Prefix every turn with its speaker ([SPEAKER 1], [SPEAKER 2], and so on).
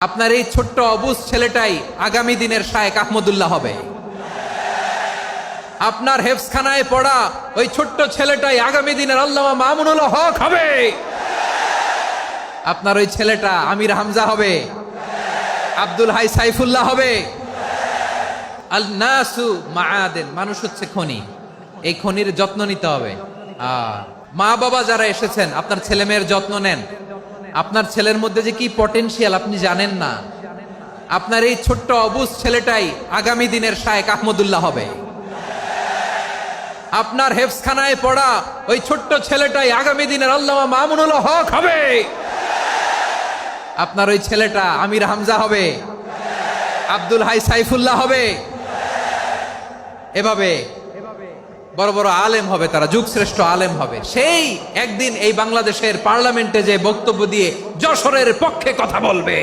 [SPEAKER 1] আপনার এই ছোট্ট অবুজ ছেলেটাই আগামী দিনের শায়েখ আহমদুল্লাহ হবে। আপনার হেফজখানায় পড়া ওই ছোট্ট ছেলেটাই আগামী দিনের আল্লামা মামুনুল হক হবে। আপনার ওই ছেলেটা আমির হামজা হবে, আব্দুল হাই সাইফুল্লাহ হবে। আল নাসু মাআদেন, মানুষ হচ্ছে খনি, এই খনির যত্ন নিতে হবে। মা বাবা যারা এসেছেন, আপনার ছেলে মেয়ের যত্ন নেন। আপনার ছেলের মধ্যে যে কি পটেনশিয়াল আপনি জানেন না। আপনার এই ছোট্ট অবুজ ছেলেটাই আগামী দিনের শায়েখ আহমদুল্লাহ হবে। আপনার হেফজখানায় পড়া ওই ছোট্ট ছেলেটাই আগামী দিনের আল্লামা মামুনুল হক হবে। আপনার ওই ছেলেটা আমির হামজা হবে, আব্দুল হাই সাইফুল্লাহ হবে। এভাবে বড় বড় আলেম হবে, তারা যুগ শ্রেষ্ঠ আলেম হবে। সেই একদিন এই বাংলাদেশের পার্লামেন্টে যে বক্তব্য দিয়ে যশোরের পক্ষে কথা বলবে।